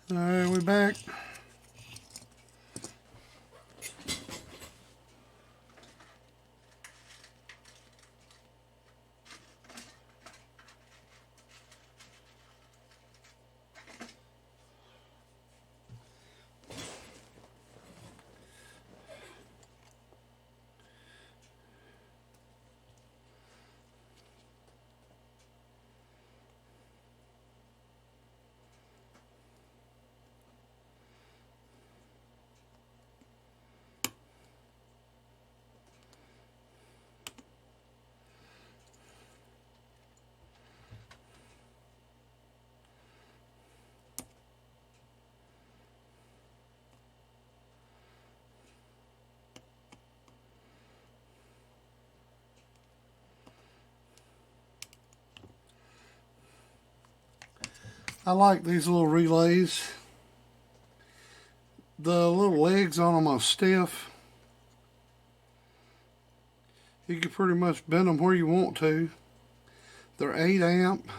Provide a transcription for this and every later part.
Alright, we're back. I like these little relays. The little legs on them are stiff. You can pretty much bend them where you want to. They're 8 amp.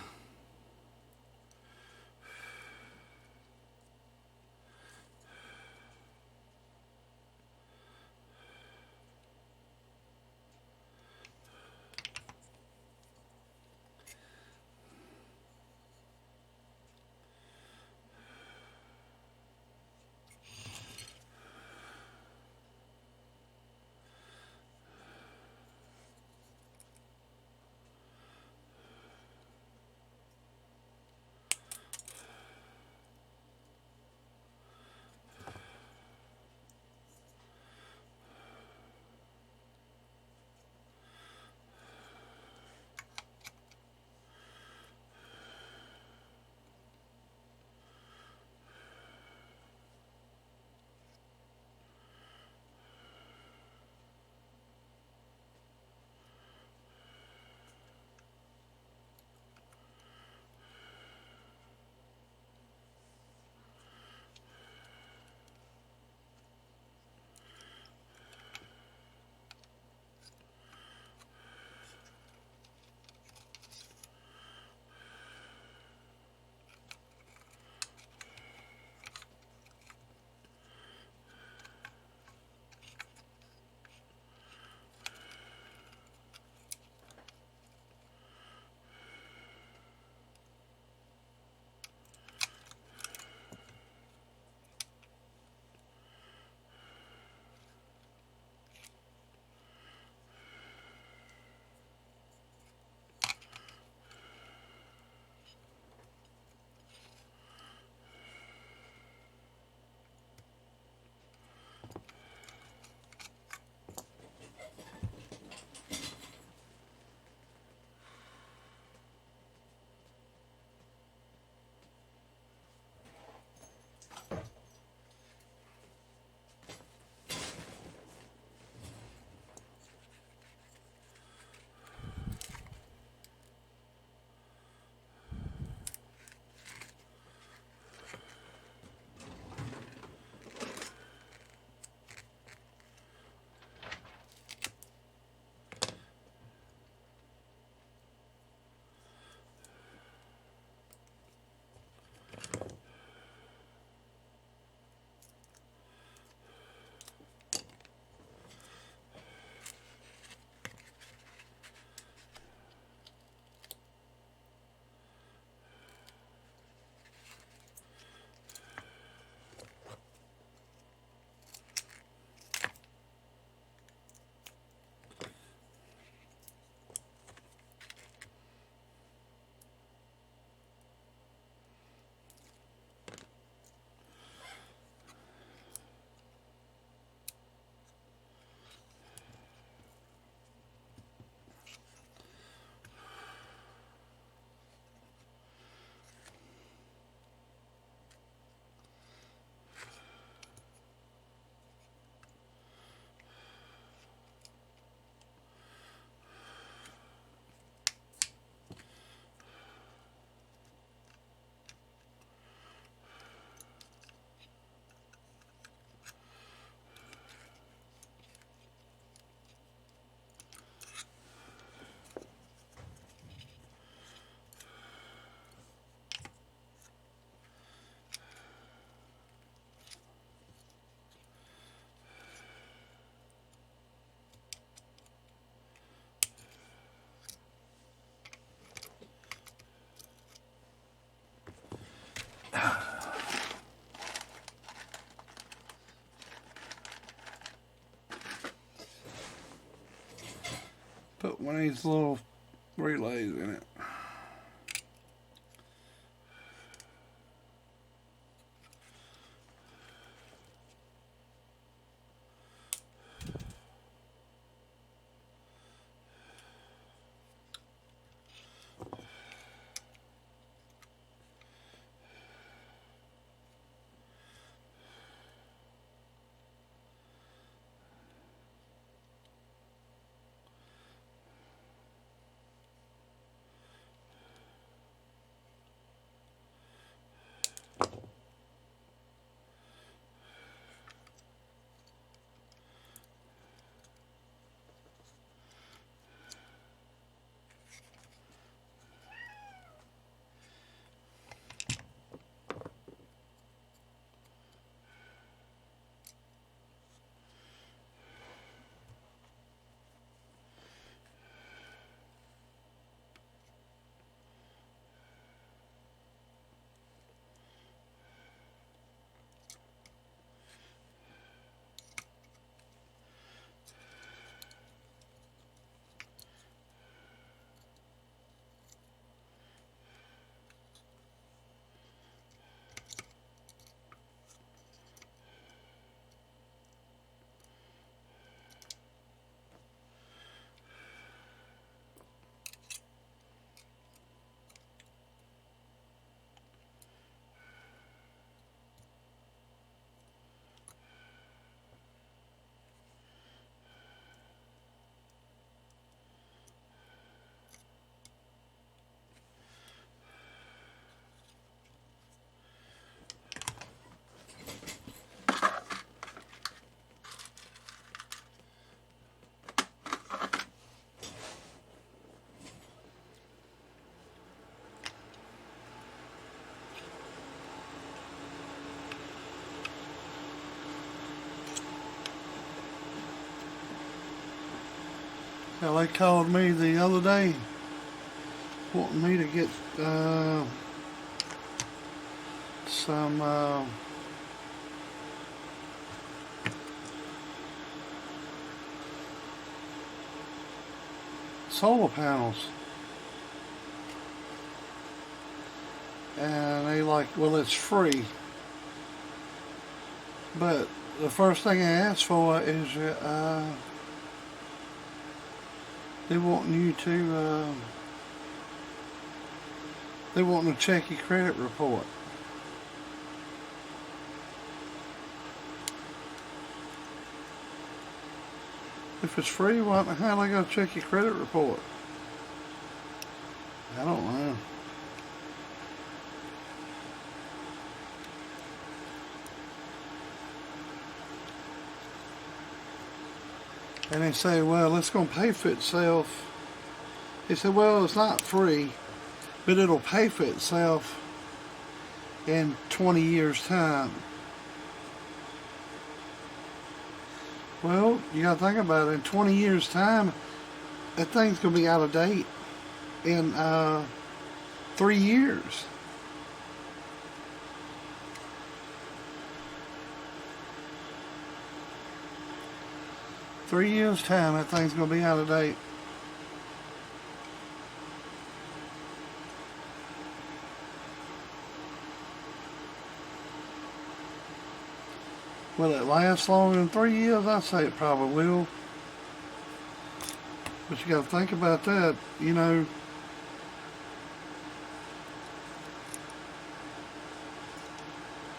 put one of these little relays in it. Now they called me the other day wanting me to get some solar panels. And they like, well, it's free. But the first thing I asked for is they want you to they want to check your credit report. If it's free, why the hell I gotta check your credit report? I don't know. And they say, well, it's going to pay for itself. They said, well, it's not free, but it'll pay for itself in 20 years' time. Well, you got to think about it. In 20 years' time, that thing's going to be out of date in 3 years. Three years' time, that thing's going to be out of date. Will it last longer than 3 years? I say it probably will. But you got to think about that, you know.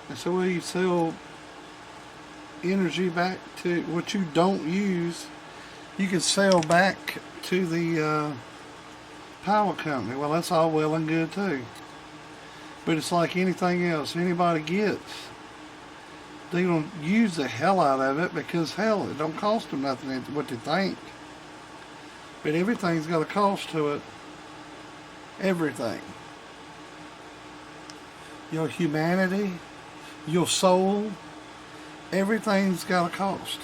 And so when you sell energy back to what you don't use, you can sell back to the power company. Well, that's all well and good too, but it's like anything else anybody gets, they're gonna use the hell out of it because hell, it don't cost them nothing what they think, but everything's got a cost to it. Everything. Your humanity, your soul, everything's got a cost.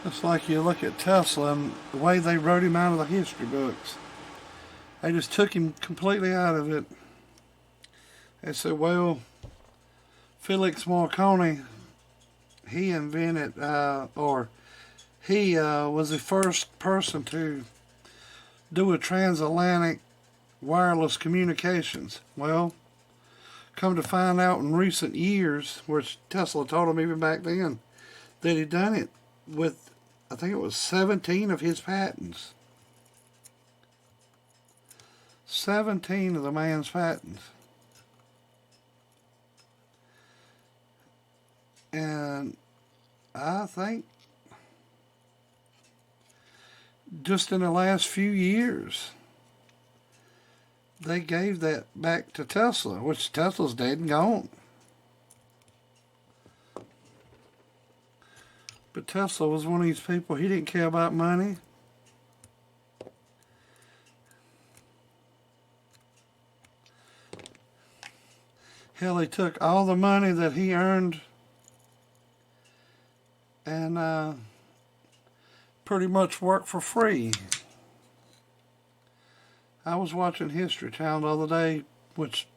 It's like you look at Tesla and the way they wrote him out of the history books. They just took him completely out of it. They said, well, Felix Marconi, he invented, or he was the first person to do a transatlantic wireless communications. Well, come to find out in recent years, which Tesla told him even back then, that he done it with, I think it was 17 of his patents. 17 of the man's patents. And I think just in the last few years, they gave that back to Tesla, which Tesla's dead and gone. But Tesla was one of these people, he didn't care about money. Hell, he took all the money that he earned and pretty much worked for free. I was watching History Channel the other day, which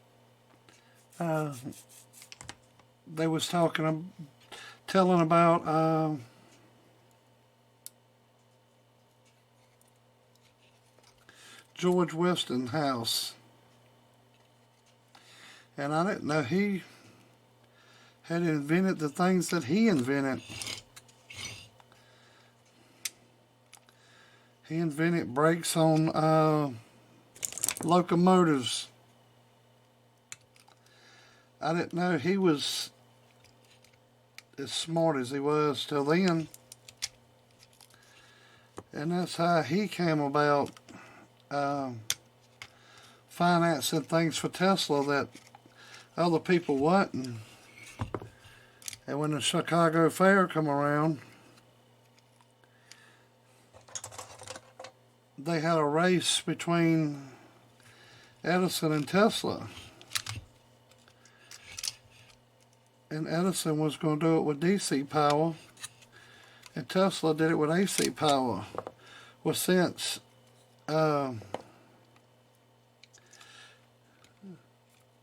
they was telling about George Westinghouse. And I didn't know he had invented the things that he invented. He invented brakes on locomotives. I didn't know he was as smart as he was till then. And that's how he came about financing things for Tesla that other people wasn't. And when the Chicago Fair come around, they had a race between Edison and Tesla. And Edison was going to do it with DC power, and Tesla did it with AC power. Well, since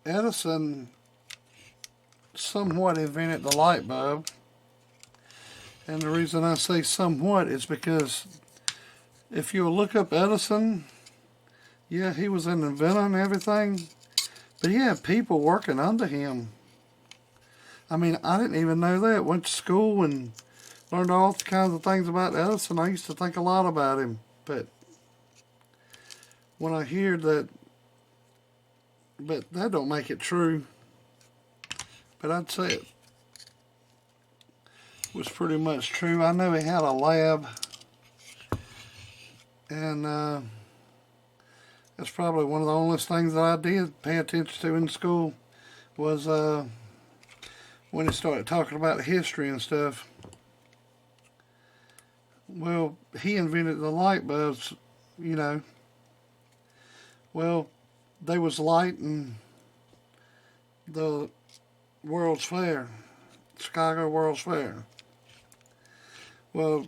Edison somewhat invented the light bulb, and the reason I say somewhat is because if you look up Edison, yeah, he was an inventor and everything, but he had people working under him. I mean, I didn't even know that. Went to school and learned all kinds of things about Edison. I used to think a lot about him, but when I hear that, but that don't make it true. But I'd say it was pretty much true. I know he had a lab, and that's probably one of the only things that I did pay attention to in school was when he started talking about history and stuff. Well, he invented the light bulbs, you know. Well, they was lighting the World's Fair, Chicago World's Fair. Well,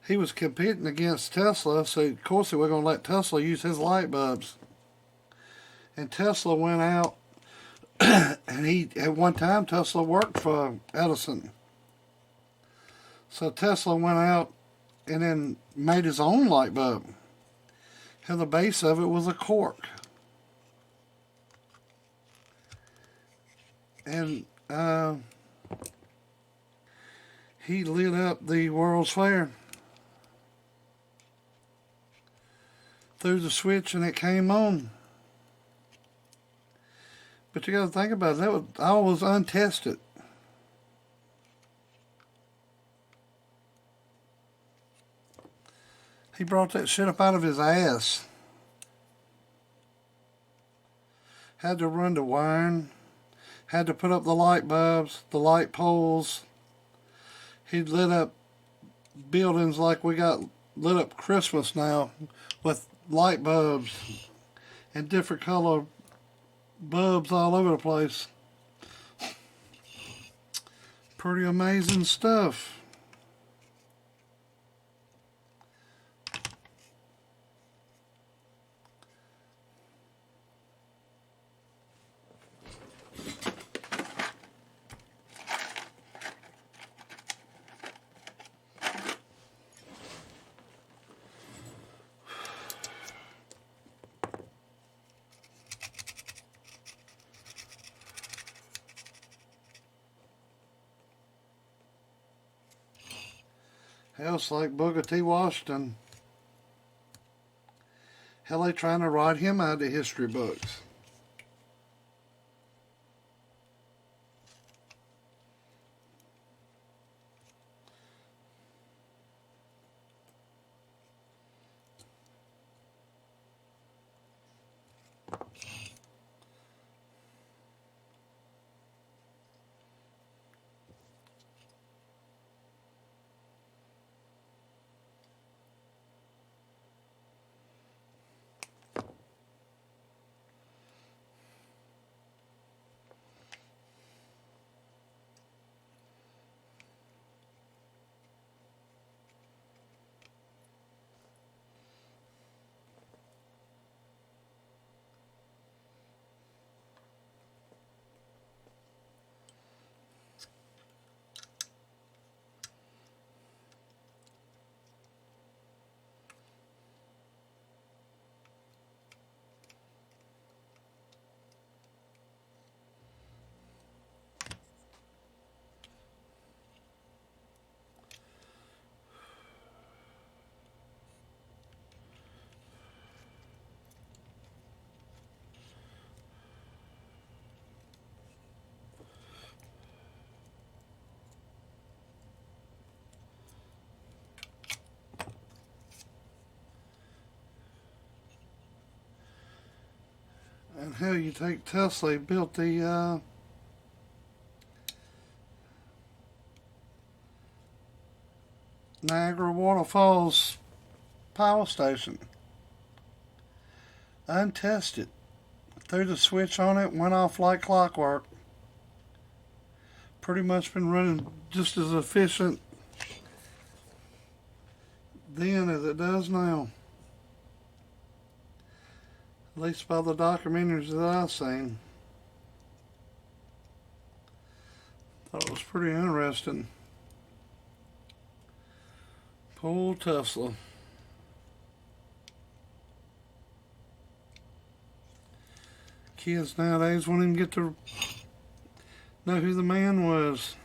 he was competing against Tesla, so of course they were going to let Tesla use his light bulbs. And Tesla went out, and at one time Tesla worked for Edison. So Tesla went out and then made his own light bulb. And the base of it was a cork. And he lit up the World's Fair through the switch, and it came on. But you got to think about it, that was all was untested. He brought that shit up out of his ass. Had to run the wiring. Had to put up the light bulbs, the light poles. He'd lit up buildings like we got lit up Christmas now with light bulbs and different color bulbs all over the place. Pretty amazing stuff. Hell, it's like Booker T. Washington. Hell, they trying to write him out of the history books. And hell, you take Tesla, he built the Niagara Waterfalls power station. Untested. Threw the switch on it, went off like clockwork. Pretty much been running just as efficient then as it does now. At least by the documentaries that I've seen. Thought it was pretty interesting. Poor Tesla. Kids nowadays won't even get to know who the man was.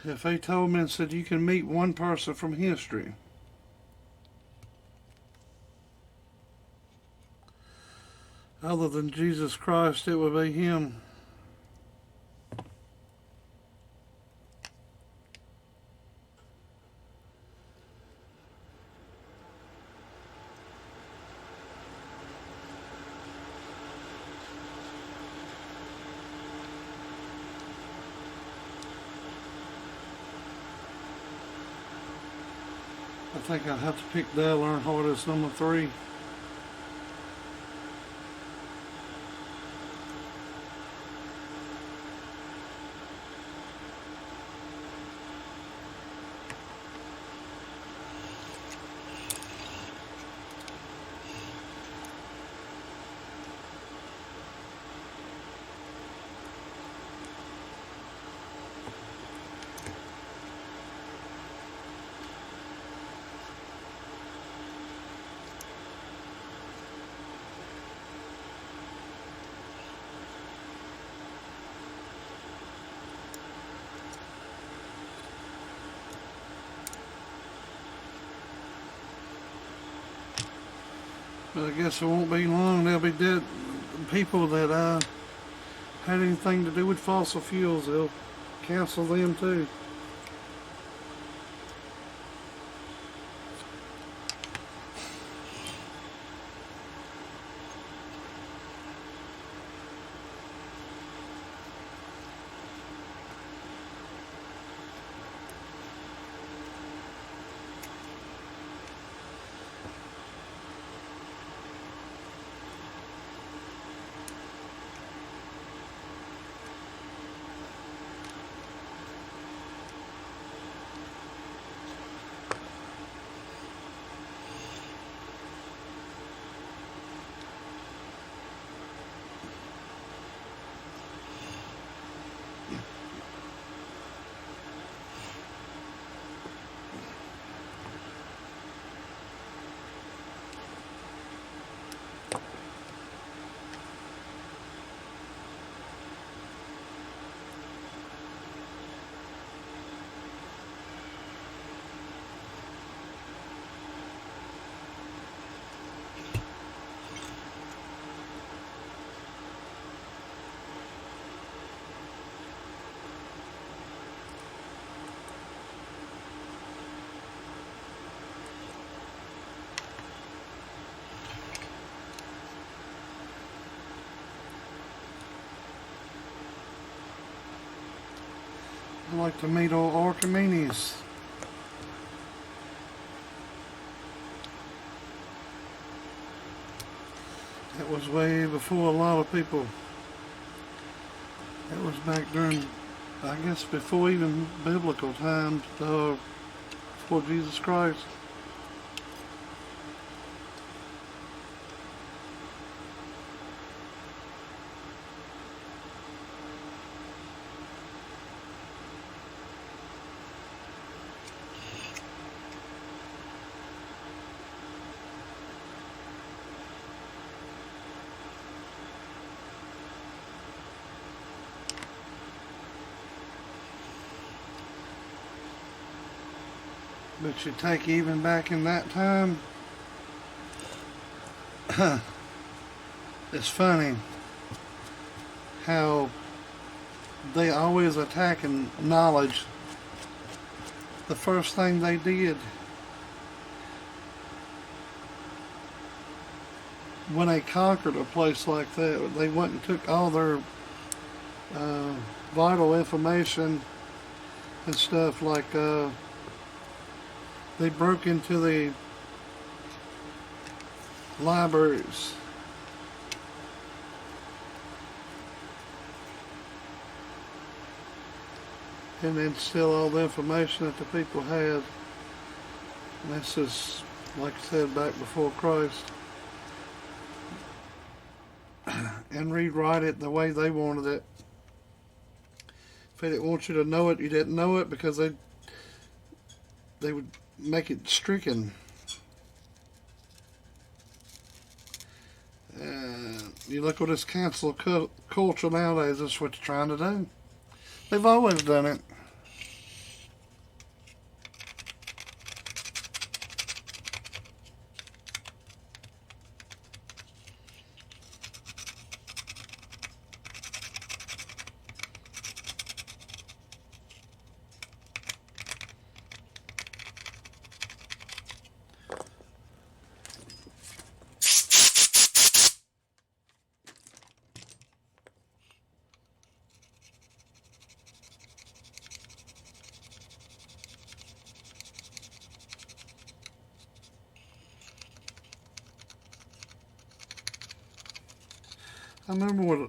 If they told me and said you can meet one person from history, other than Jesus Christ, it would be him. I think I'd have to pick Dale Earnhardt as number 3. But I guess it won't be long. There'll be dead people that had anything to do with fossil fuels. They'll cancel them too. I'd like to meet old Archimedes. That was way before a lot of people. That was back during, I guess, before even biblical times, before Jesus Christ. But you take even back in that time, it's funny how they always attacking knowledge. The first thing they did when they conquered a place like that, they went and took all their vital information and stuff, like they broke into the libraries and then steal all the information that the people had. And this is, like I said, back before Christ. And rewrite it the way they wanted it. If they didn't want you to know it, you didn't know it, because they would make it stricken. You look at this cancel culture nowadays, that's what they're trying to do. They've always done it.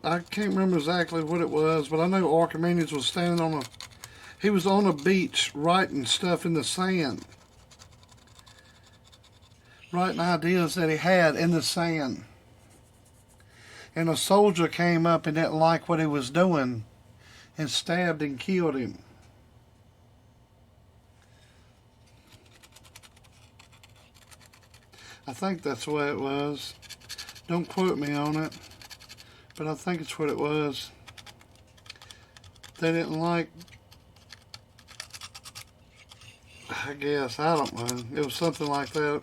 I can't remember exactly what it was, but I know Archimedes was standing he was on a beach writing stuff in the sand. Writing ideas that he had in the sand. And a soldier came up and didn't like what he was doing and stabbed and killed him. I think that's the way it was. Don't quote me on it, but I think it's what it was. They didn't like, I guess, I don't know. It was something like that.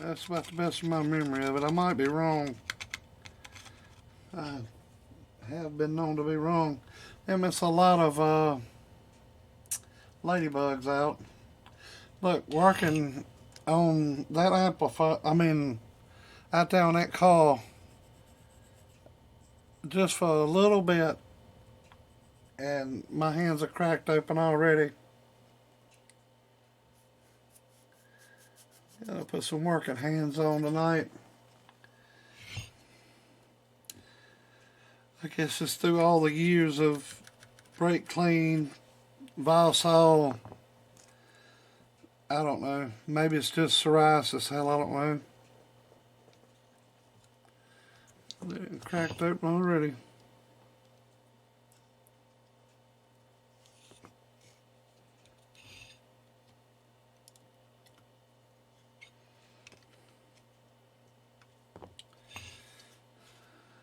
That's about the best of my memory of it. I might be wrong. I have been known to be wrong. It's a lot of ladybugs out. Look, working on that amplifier, out there on that call, just for a little bit, and my hands are cracked open already. Gotta put some working hands on tonight. I guess it's through all the years of brake clean, Valsol. I don't know. Maybe it's just psoriasis. Hell, I don't know. They're cracked open already.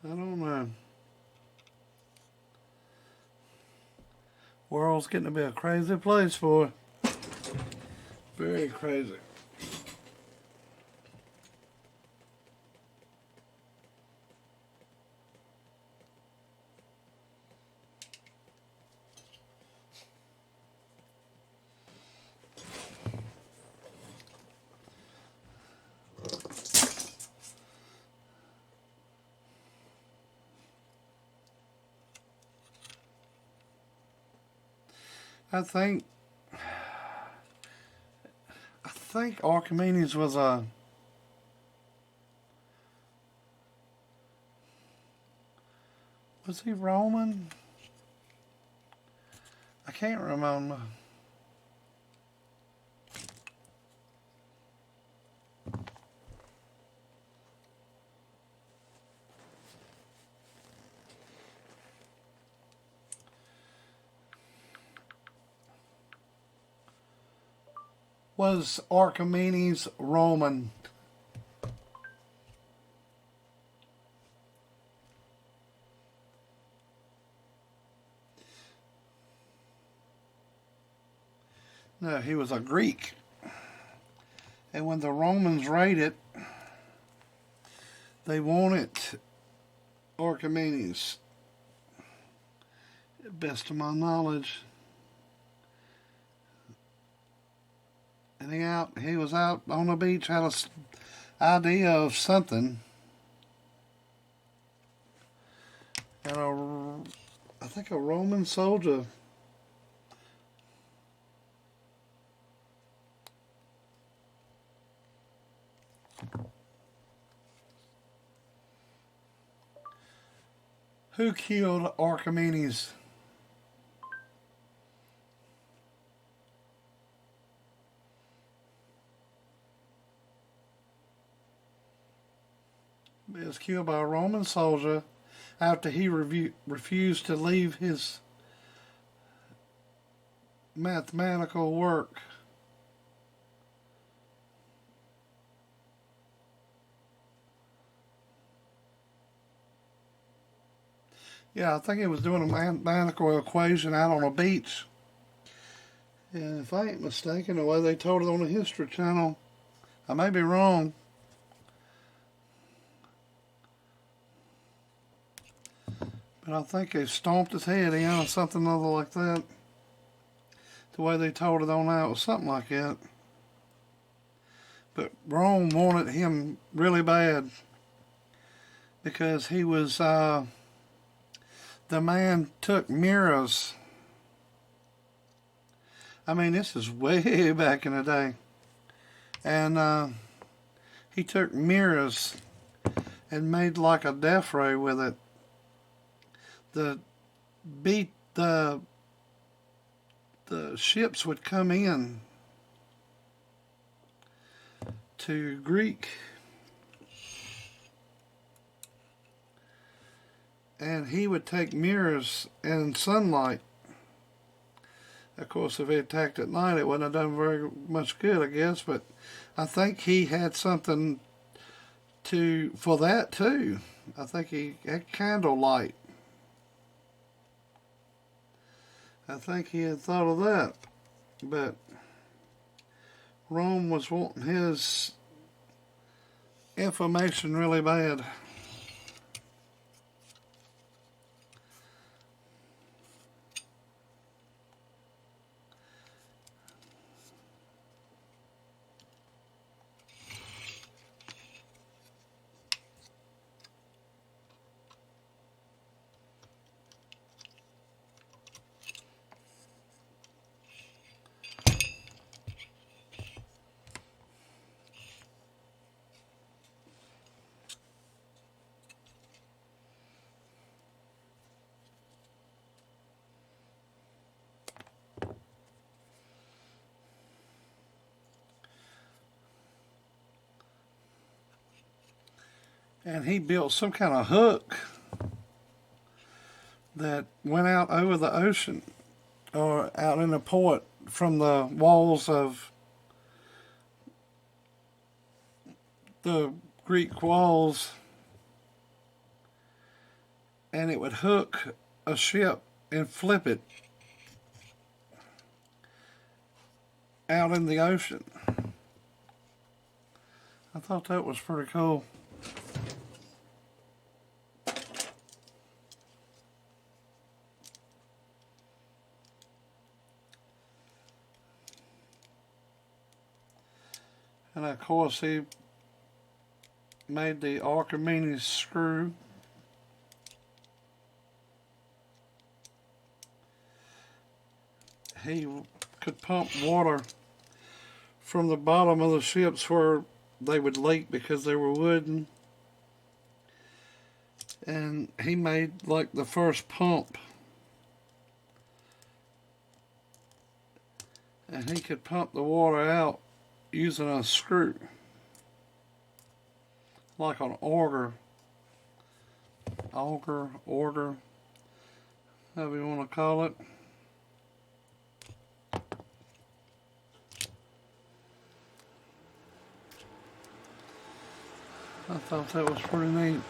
I don't know. World's getting to be a crazy place for it. Very crazy. I think Archimedes was was he Roman? I can't remember. Was Archimedes Roman? No, he was a Greek. And when the Romans raided, they wanted Archimedes. Best of my knowledge. And he was out on the beach, had an idea of something. And I think a Roman soldier who killed Archimedes? He was killed by a Roman soldier after he refused to leave his mathematical work. Yeah, I think he was doing a mathematical equation out on a beach. And if I ain't mistaken, the way they told it on the History Channel, I may be wrong, but I think they stomped his head in or something other like that. The way they told it on out was something like that. But Rome wanted him really bad because he was the man took mirrors. I mean, this is way back in the day, and he took mirrors and made like a death ray with it. The ships would come in to Greek, and he would take mirrors and sunlight. Of course, if he attacked at night, it wouldn't have done very much good, I guess. But I think he had something for that too. I think he had candlelight. I think he had thought of that. But Rome was wanting his information really bad. And he built some kind of hook that went out over the ocean or out in the port from the walls of the Greek walls, and it would hook a ship and flip it out in the ocean. I thought that was pretty cool. And of course he made the Archimedes screw. he could pump water from the bottom of the ships where they would leak because they were wooden. And he made like the first pump. And he could pump the water out using a screw. Like an auger, however you want to call it. I thought that was pretty neat.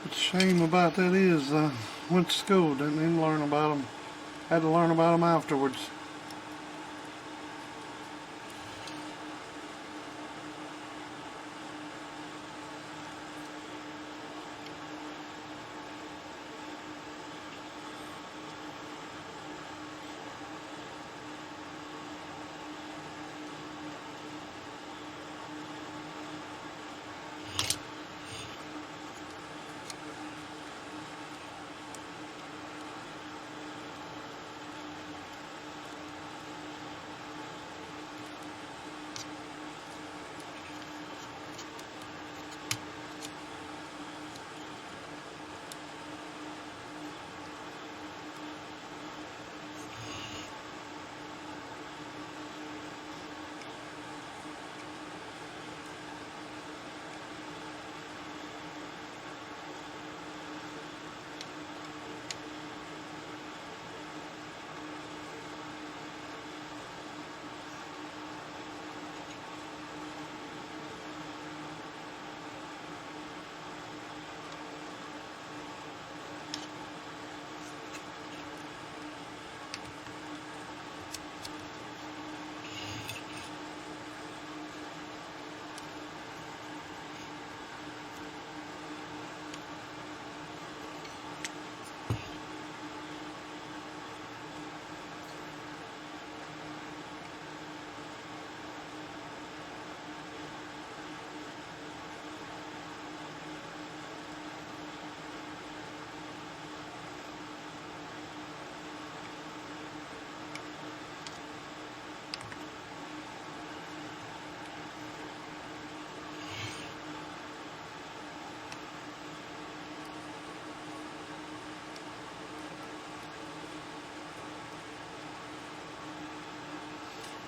The shame about that is I went to school, didn't even learn about them. Had to learn about them afterwards.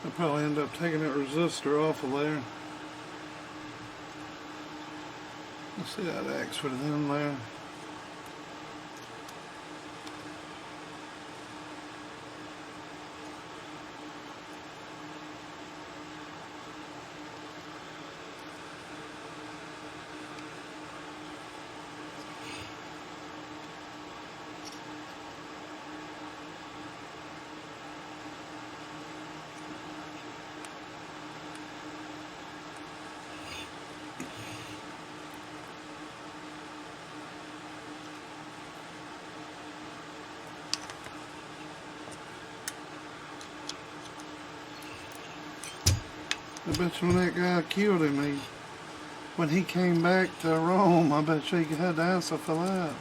I'll probably end up taking that resistor off of there. Let's see that X with it in there. I bet you when that guy killed him, when he came back to Rome, I bet you he had the answer for that.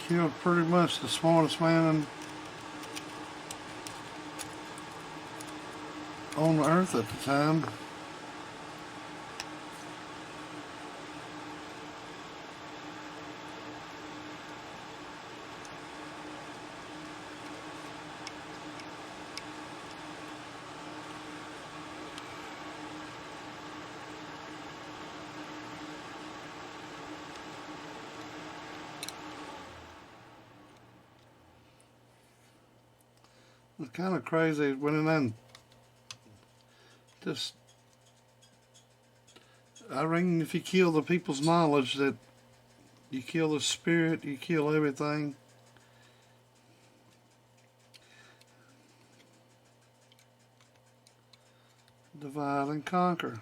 Killed pretty much the smartest man on Earth at the time. It's kind of crazy when it then just I reckon if you kill the people's knowledge, that you kill the spirit, you kill everything. Divide and conquer.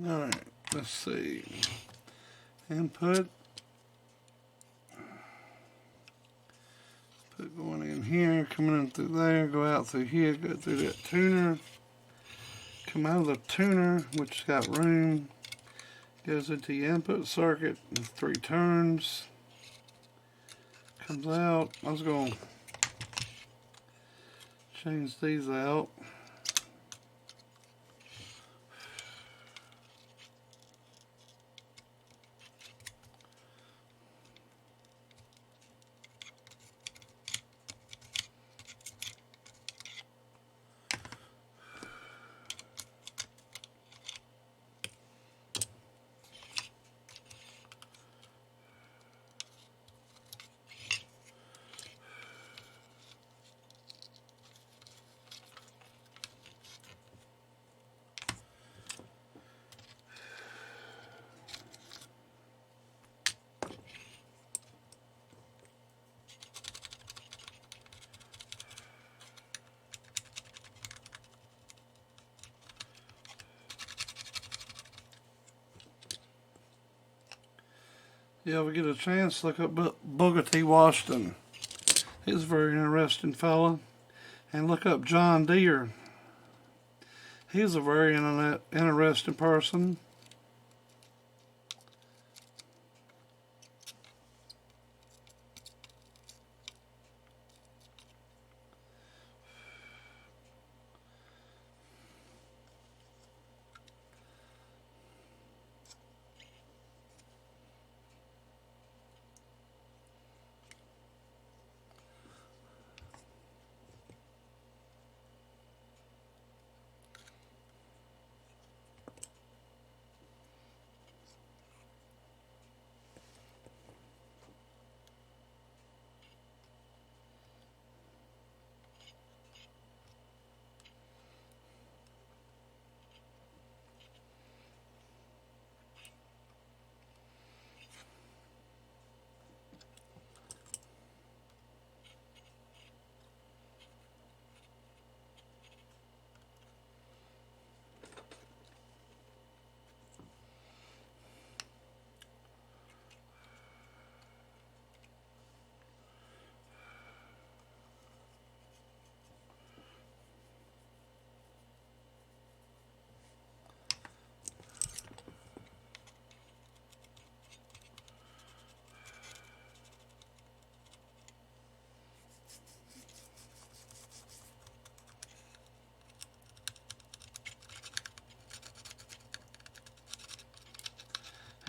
Alright, let's see. Input. Put going in here, coming in through there, go out through here, go through that tuner. Come out of the tuner, which has got room. Goes into the input circuit in 3 turns. Comes out. I was going to change these out. You ever get a chance, look up Booker T. Washington. He's a very interesting fella. And look up John Deere. He's a very interesting person.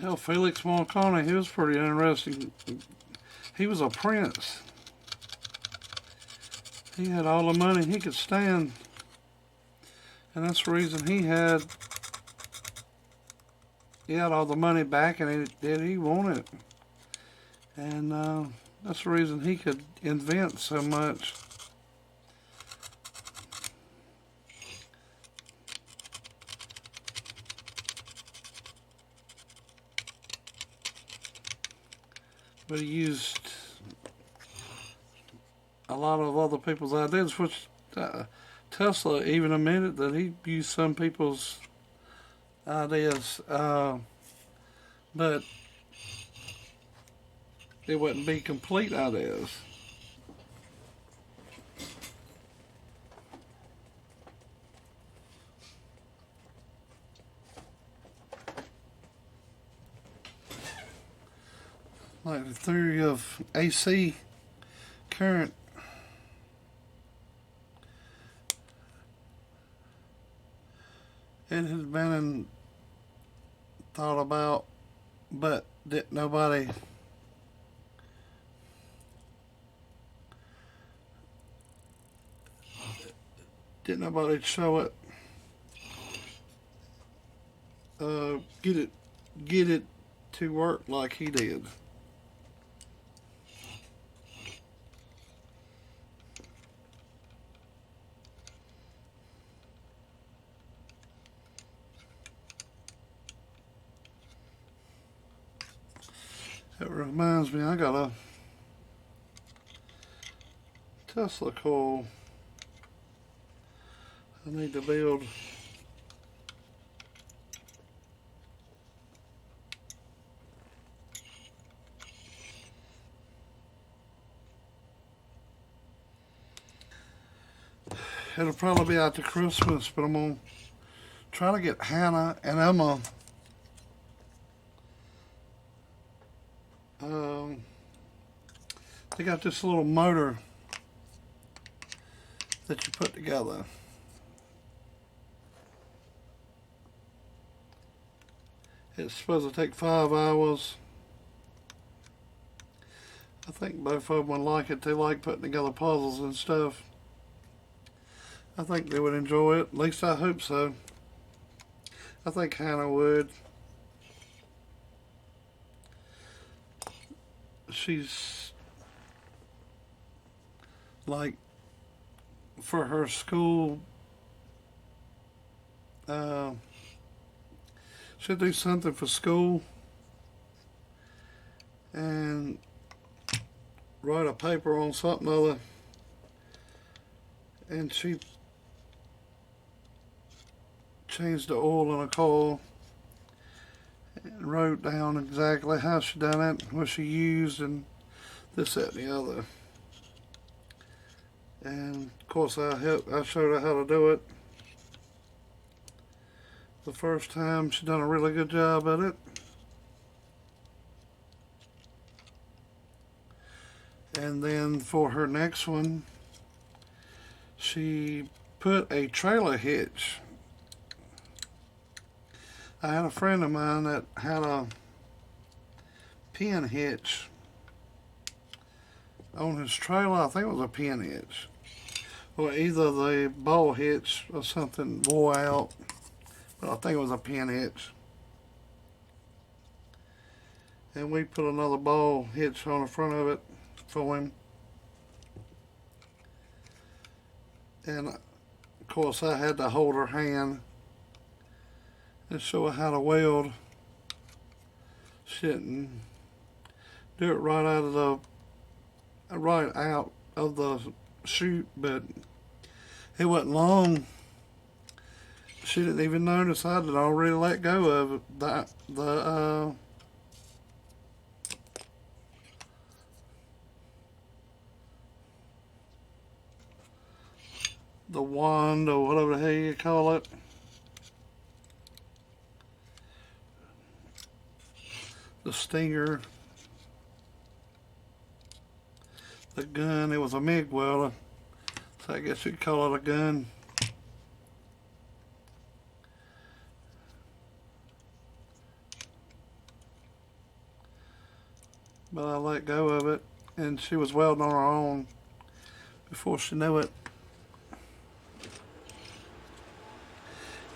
Hell, Felix Marconi, he was pretty interesting. He was a prince. He had all the money he could stand. And that's the reason he had all the money back, and he wanted it. And that's the reason he could invent so much. But he used a lot of other people's ideas, which Tesla even admitted that he used some people's ideas, but it wouldn't be complete ideas. Like the theory of AC current. It has been thought about, but nobody Didn't nobody show it. Get it to work like he did. That reminds me, I got a Tesla coil I need to build. It'll probably be after Christmas, but I'm gonna try to get Hannah and Emma they got this little motor that you put together. It's supposed to take 5 hours. I think both of them would like it. They like putting together puzzles and stuff. I think they would enjoy it. At least I hope so. I think Hannah would. She's like, for her school, she'll do something for school and write a paper on something other, and she changed the oil in a coil and wrote down exactly how she done it, what she used, and this, that, and the other. And of course I showed her how to do it. The first time she done a really good job at it. And then for her next one, she put a trailer hitch. I had a friend of mine that had a pin hitch on his trailer. I think it was a pin hitch, or either the ball hitch or something wore out, but I think it was a pin hitch. And we put another ball hitch on the front of it for him. And of course I had to hold her hand and show her how to weld shit and do it right out of the chute, but it wasn't long. She didn't even notice I had already let go of it. The wand, or whatever the hell you call it. The stinger. The gun, it was a MIG welder, so I guess you'd call it a gun. But I let go of it, and she was welding on her own before she knew it.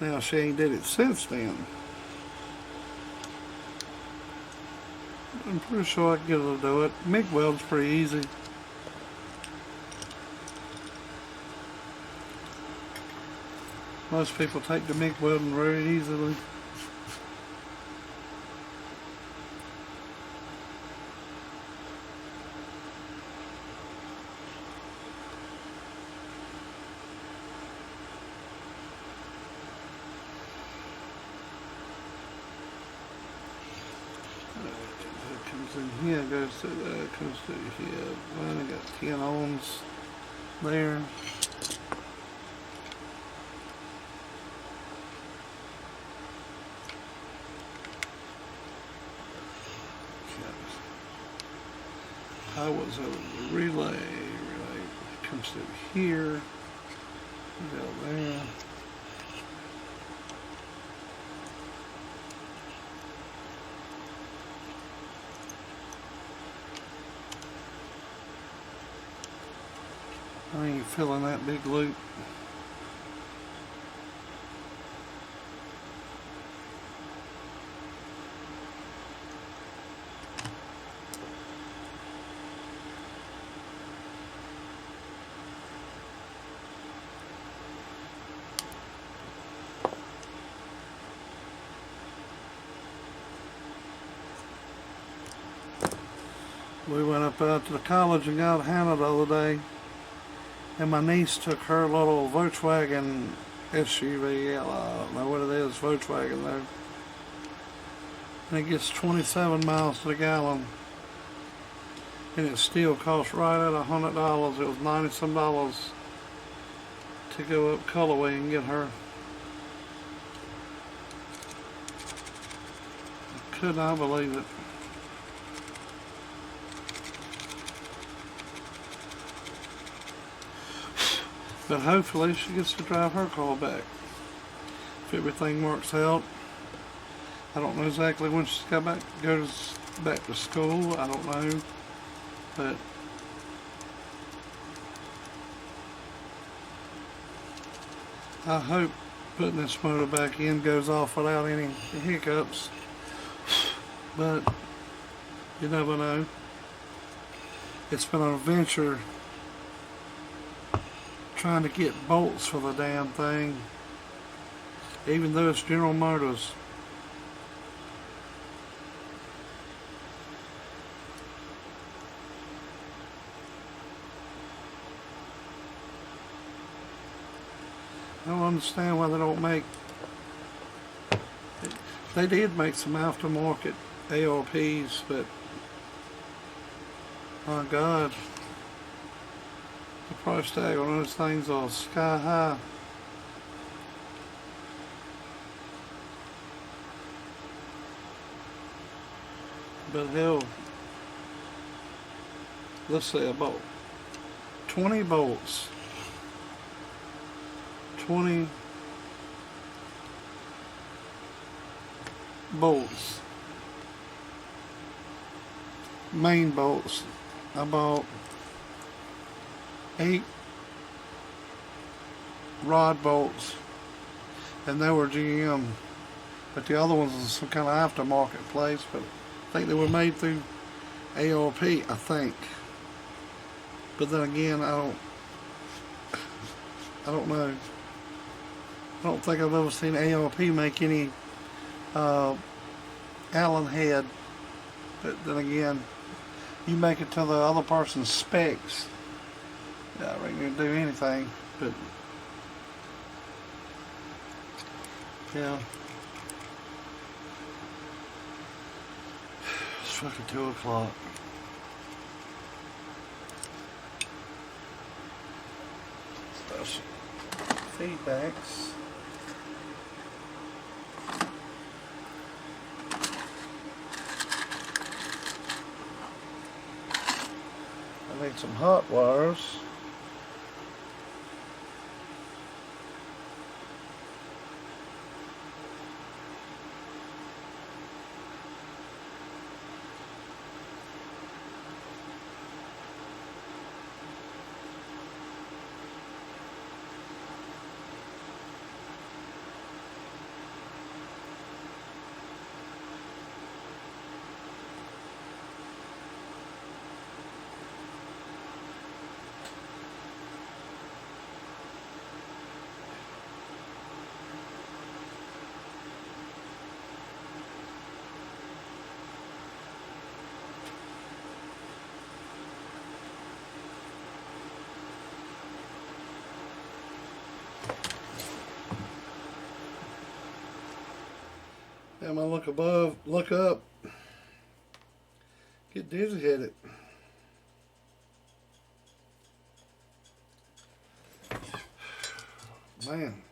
Now she ain't did it since then. I'm pretty sure I can get her to do it. MIG weld's pretty easy. Most people take the MIG welding very easily. Comes in here, goes to there, comes through here. Well, I got 10 ohms there. I was over the relay comes through here, go there. I ain't filling that big loop. We went up out to the college and got Hannah the other day, and my niece took her little Volkswagen SUV. I don't know what it is, Volkswagen though. And it gets 27 miles to the gallon, and it still costs right at $100. It was 90 some dollars to go up Colorway and get her. I could not believe it. But hopefully she gets to drive her car back if everything works out. I don't know exactly when she's got goes back to school. I don't know, but I hope putting this motor back in goes off without any hiccups. But you never know. It's been an adventure trying to get bolts for the damn thing, even though it's General Motors. I don't understand why they don't make. They did make some aftermarket ARPs, but my God, the price tag on those things are sky high. But hell, let's say about 20 bolts. 20 bolts, main bolts. I bought 8 rod bolts, and they were GM, but the other ones was some kind of aftermarket place, but I think they were made through ARP, I think. But then again, I don't know. I don't think I've ever seen ARP make any Allen head, but then again, you make it to the other person's specs. Yeah, I reckon you can do anything, but yeah. It's fucking 2 o'clock. Special feedbacks. I need some hot wires. And I look above, look up, get dizzy headed. Man.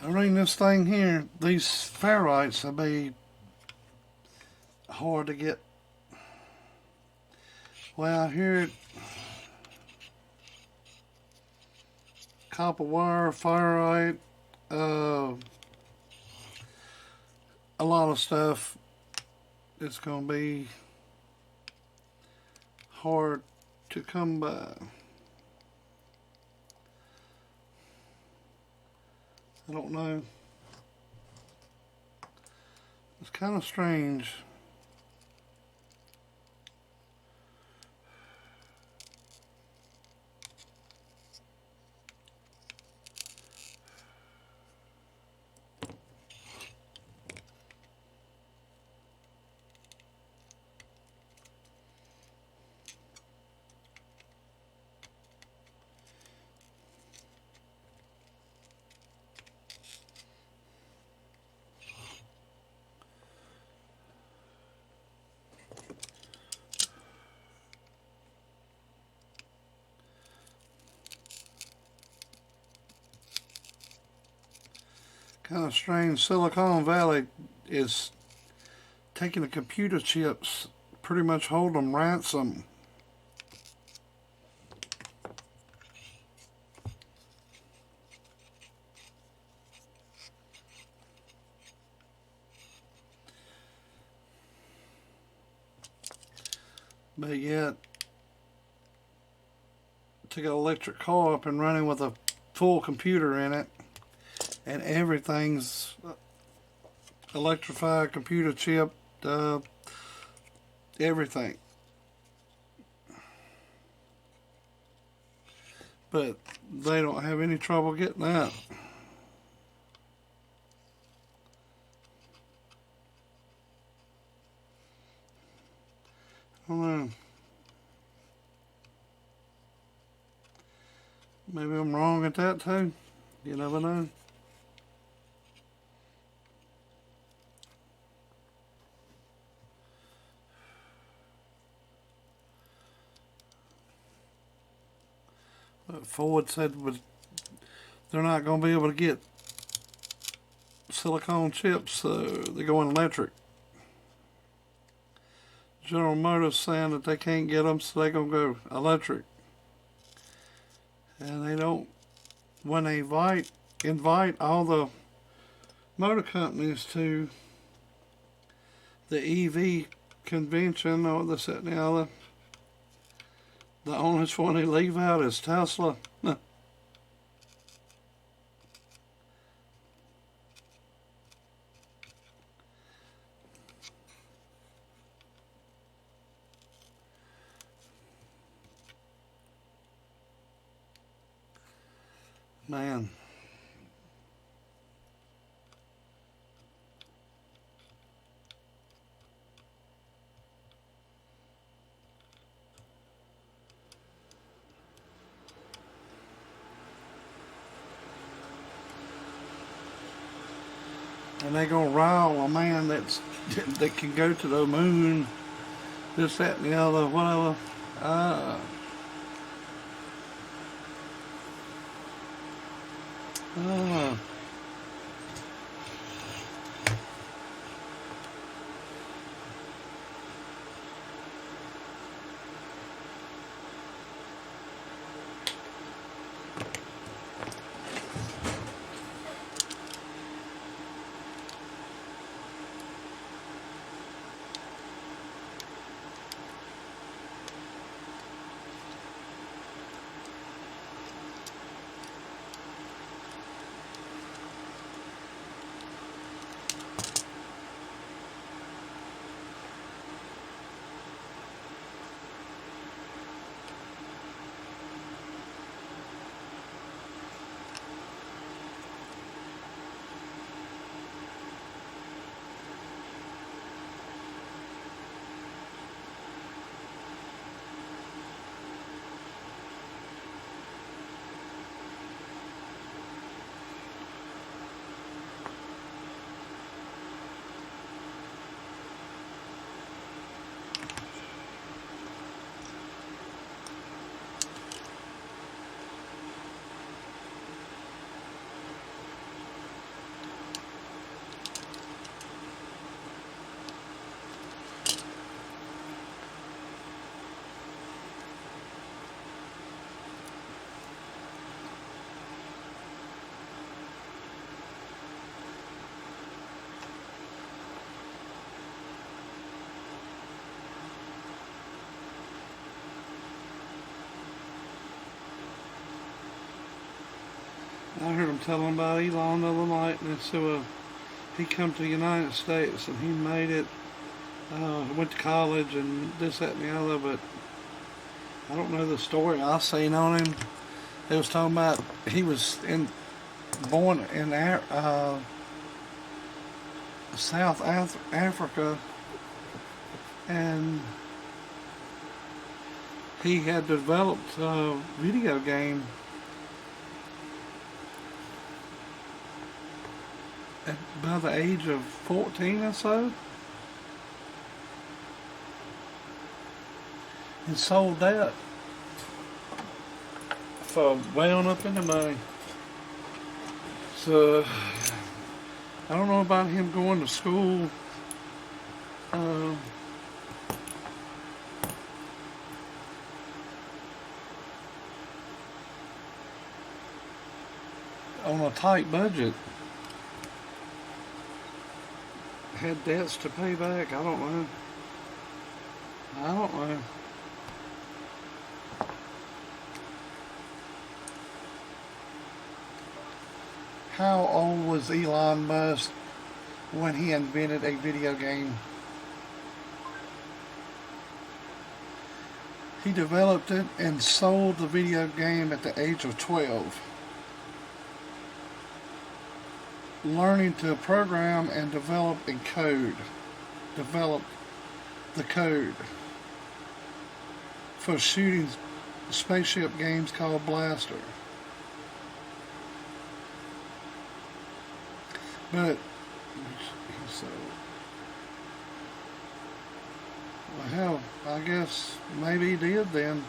I mean, this thing here, these ferrites will be hard to get. Well, here, copper wire, ferrite, a lot of stuff. It's going to be hard to come by. I don't know. It's kind of strange. Kind of strange. Silicon Valley is taking the computer chips, pretty much hold them ransom. But yet, to get an electric car up and running with a full computer in it, and everything's electrified, computer chip, everything. But they don't have any trouble getting that. I don't know. Maybe I'm wrong at that too. You never know. But Ford said they're not going to be able to get silicone chips, so they're going electric. General Motors saying that they can't get them, so they're going to go electric. And they don't, when they invite all the motor companies to the EV convention or this, that, and the other, the only one they leave out is Tesla. Man. And they gonna rile a man that can go to the moon, this, that, and the other, whatever. I heard him telling about Elon the other night, and so he come to the United States and he made it. Went to college and this, that, and the other, but I don't know the story I seen on him. They was talking about he was born in South Africa, and he had developed a video game at by the age of 14 or so, and sold that for well up in the money. So I don't know about him going to school. On a tight budget. Had debts to pay back. I don't know. I don't know. How old was Elon Musk when he invented a video game? He developed it and sold the video game at the age of 12. Learning to program and develop the code for shooting spaceship games called Blaster. But so, well, hell, I guess maybe he did then.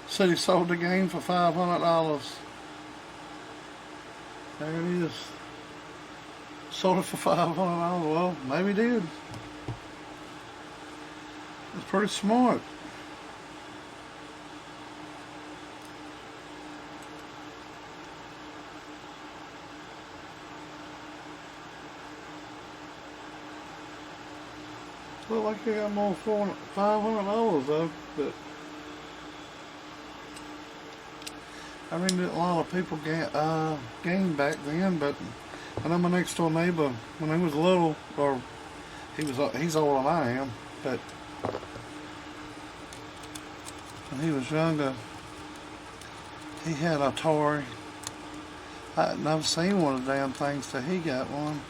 Said he sold the game for $500. There it is. Sold it for $500. Well, maybe he did. It's pretty smart. Look like they got more $500 though, but I mean, a lot of people gained back then. But I know my next door neighbor, when he was little, or he's older than I am, but when he was younger, he had a Atari. I had never seen one of the damn things till he got one.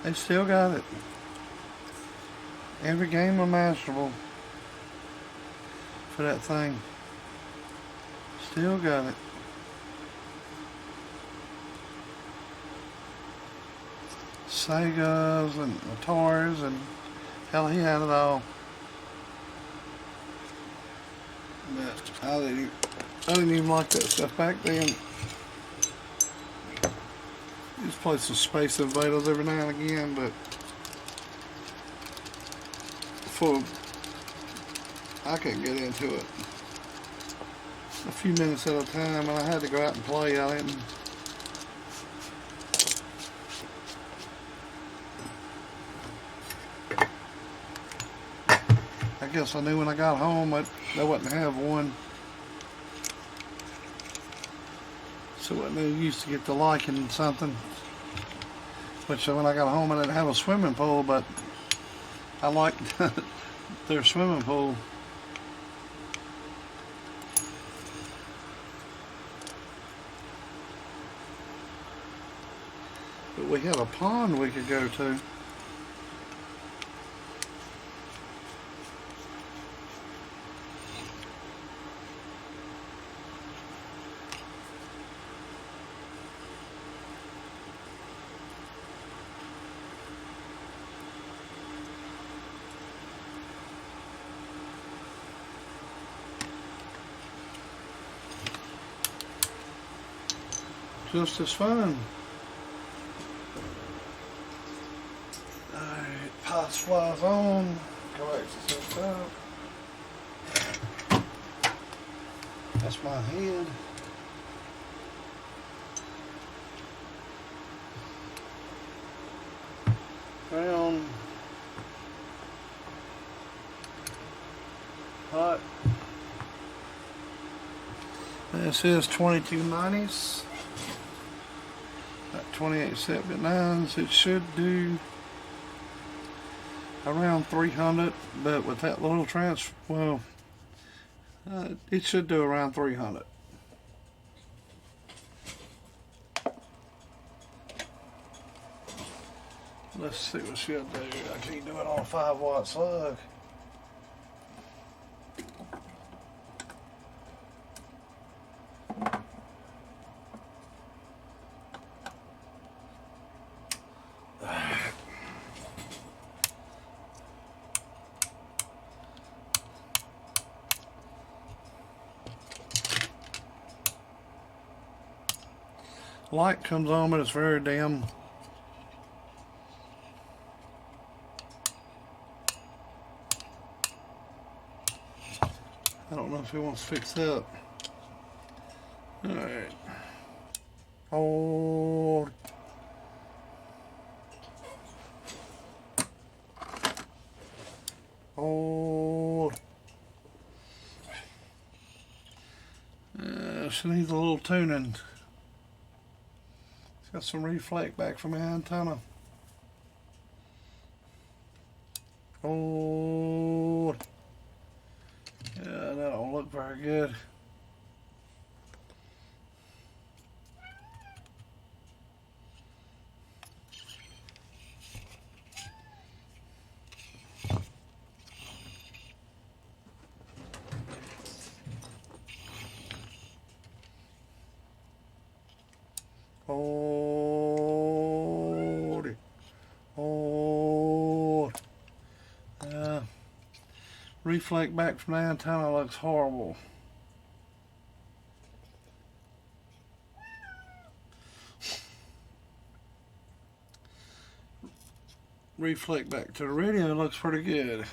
They still got it. Every game imaginable for that thing. Still got it. Segas and Ataris, and hell, he had it all. But I didn't even like that stuff back then. Just play some Space Invaders every now and again, but I couldn't get into it. A few minutes at a time, and I had to go out and play. I didn't. I guess I knew when I got home that they wouldn't have one. So it wasn't no use to get to liking something. Which when I got home, I didn't have a swimming pool, but I liked their swimming pool. But we had a pond we could go to. Just as fun. Alright, pots flies on. Corrects itself up. That's my head. Brown. Hot. This is 2290s. At 2879s, it should do around 300, but with that little it should do around 300. Let's see what she'll do. I can't do it on a 5-watt slug. Light comes on, but it's very dim. I don't know if he wants to fix that. Alright. Hold. Hold. She needs a little tuning. It's got some reflect back from the antenna. Hold. Yeah, that don't look very good. Hold it. Hold. Reflect back from the antenna looks horrible. Reflect back to the radio looks pretty good.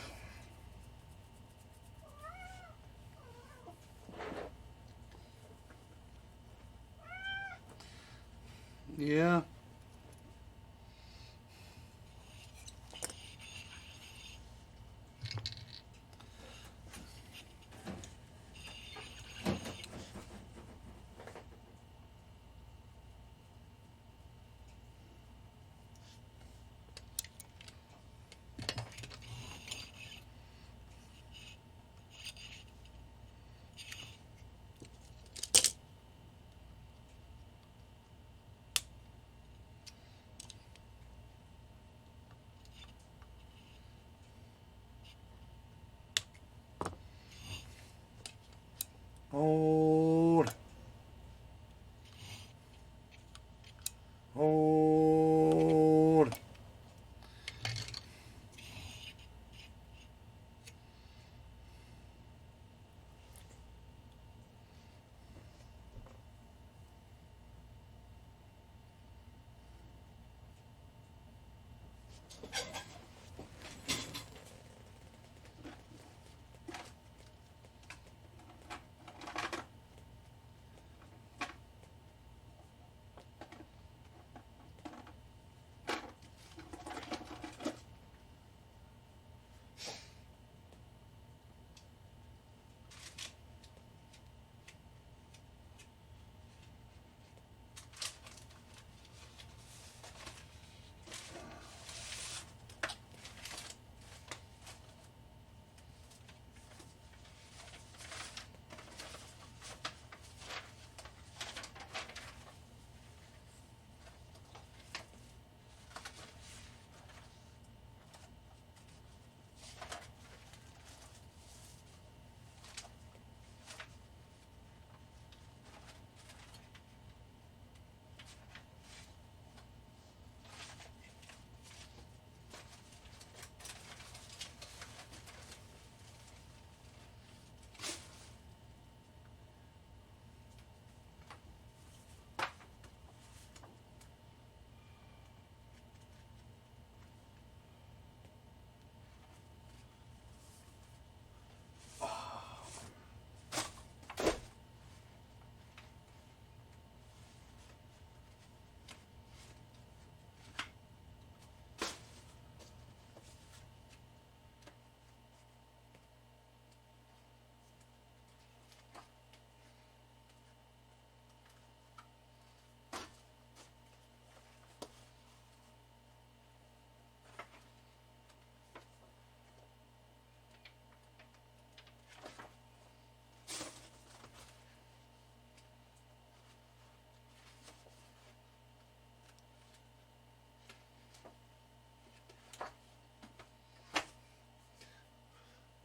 Yeah. Hold. Hold.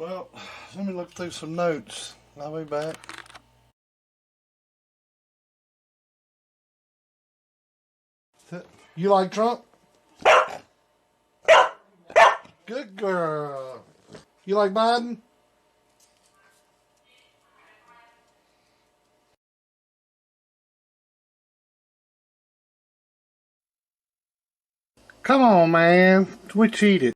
Well, let me look through some notes. I'll be back. You like Trump? Good girl. You like Biden? Come on, man. We cheated.